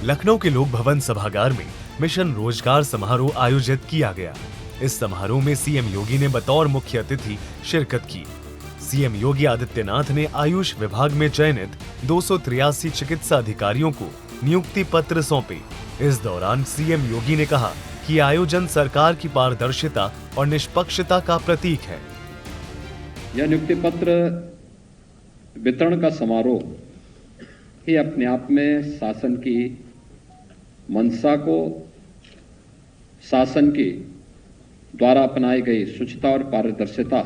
लखनऊ के लोक भवन सभागार में मिशन रोजगार समारोह आयोजित किया गया। इस समारोह में सीएम योगी ने बतौर मुख्य अतिथि शिरकत की। सीएम योगी आदित्यनाथ ने आयुष विभाग में चयनित 283 चिकित्सा अधिकारियों को नियुक्ति पत्र सौंपे। इस दौरान सीएम योगी ने कहा कि आयोजन सरकार की पारदर्शिता और निष्पक्षता का प्रतीक है। यह नियुक्ति पत्र वितरण का समारोह ही अपने आप में शासन की मंशा को, शासन के द्वारा अपनाई गई शुचिता और पारदर्शिता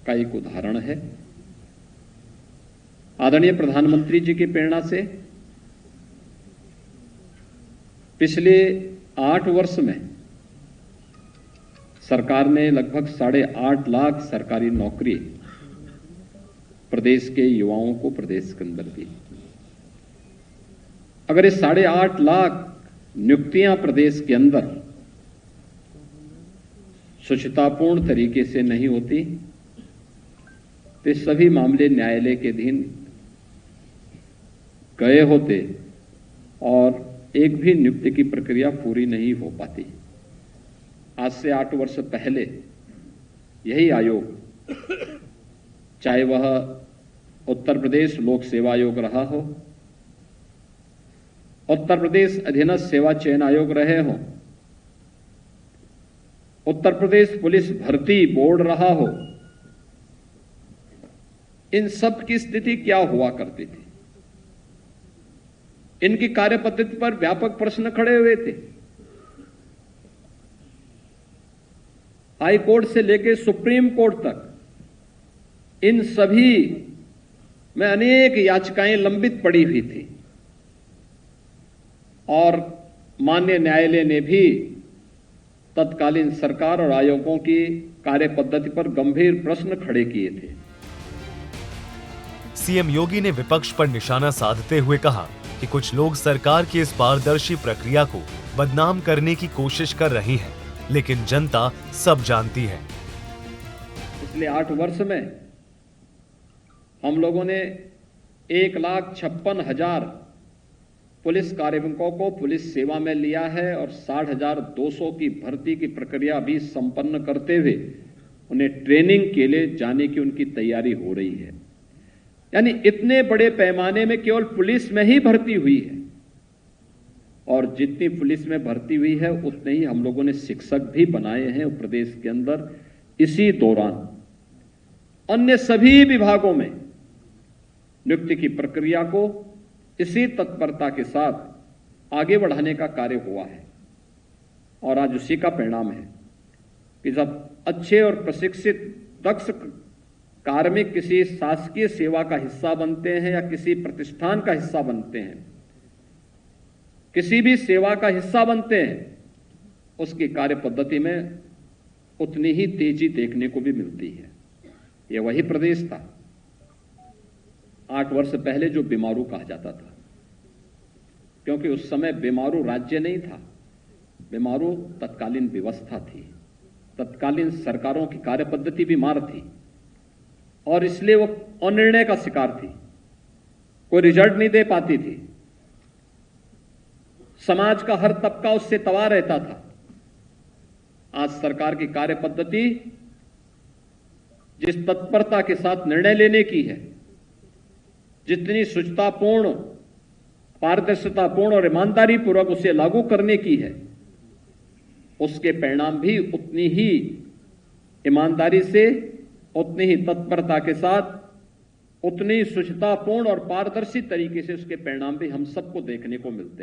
का एक उदाहरण है। आदरणीय प्रधानमंत्री जी की प्रेरणा से पिछले 8 वर्ष में सरकार ने लगभग 8.5 लाख सरकारी नौकरी प्रदेश के युवाओं को प्रदेश के अंदर दी। अगर ये 8.5 लाख नियुक्तियां प्रदेश के अंदर शुचितापूर्ण तरीके से नहीं होती तो सभी मामले न्यायालय के अधीन गए होते और एक भी नियुक्ति की प्रक्रिया पूरी नहीं हो पाती। आज से 8 वर्ष पहले यही आयोग, चाहे वह उत्तर प्रदेश लोक सेवा आयोग रहा हो, उत्तर प्रदेश अधीनस्थ सेवा चयन आयोग रहे हो, उत्तर प्रदेश पुलिस भर्ती बोर्ड रहा हो, इन सब की स्थिति क्या हुआ करती थी? इनकी कार्य पद्धति पर व्यापक प्रश्न खड़े हुए थे। हाई कोर्ट से लेकर सुप्रीम कोर्ट तक इन सभी में अनेक याचिकाएं लंबित पड़ी हुई थी और माननीय न्यायालय ने भी तत्कालीन सरकार और आयोगों की कार्य पद्धति पर गंभीर प्रश्न खड़े किए थे। सीएम योगी ने विपक्ष पर निशाना साधते हुए कहा कि कुछ लोग सरकार की इस पारदर्शी प्रक्रिया को बदनाम करने की कोशिश कर रहे हैं, लेकिन जनता सब जानती है। पिछले 8 वर्ष में हम लोगों ने 1,56,000 पुलिस कार्मिकों को पुलिस सेवा में लिया है और 60,200 की भर्ती की प्रक्रिया भी संपन्न करते हुए उन्हें ट्रेनिंग के लिए जाने की उनकी तैयारी हो रही है। यानी इतने बड़े पैमाने में केवल पुलिस में ही भर्ती हुई है और जितनी पुलिस में भर्ती हुई है उतने ही हम लोगों ने शिक्षक भी बनाए हैं प्रदेश के अंदर। इसी दौरान अन्य सभी विभागों में नियुक्ति की प्रक्रिया को इसी तत्परता के साथ आगे बढ़ाने का कार्य हुआ है और आज उसी का परिणाम है कि जब अच्छे और प्रशिक्षित दक्ष कार्मिक किसी शासकीय सेवा का हिस्सा बनते हैं या किसी प्रतिष्ठान का हिस्सा बनते हैं, किसी भी सेवा का हिस्सा बनते हैं, उसकी कार्य पद्धति में उतनी ही तेजी देखने को भी मिलती है। यह वही प्रदेश था 8 वर्ष पहले जो बीमारू कहा जाता था, क्योंकि उस समय बीमारू राज्य नहीं था, बीमारू तत्कालीन व्यवस्था थी, तत्कालीन सरकारों की कार्य पद्धति बीमार थी और इसलिए वो अनिर्णय का शिकार थी, कोई रिजल्ट नहीं दे पाती थी। समाज का हर तबका उससे तबाह रहता था। आज सरकार की कार्य पद्धति जिस तत्परता के साथ निर्णय लेने की है, जितनी शुचितापूर्ण, पारदर्शितापूर्ण और ईमानदारी पूर्वक उसे लागू करने की है, उसके परिणाम भी उतनी ही ईमानदारी से, उतनी ही तत्परता के साथ, उतनी शुचितापूर्ण और पारदर्शी तरीके से उसके परिणाम भी हम सबको देखने को मिलते हैं।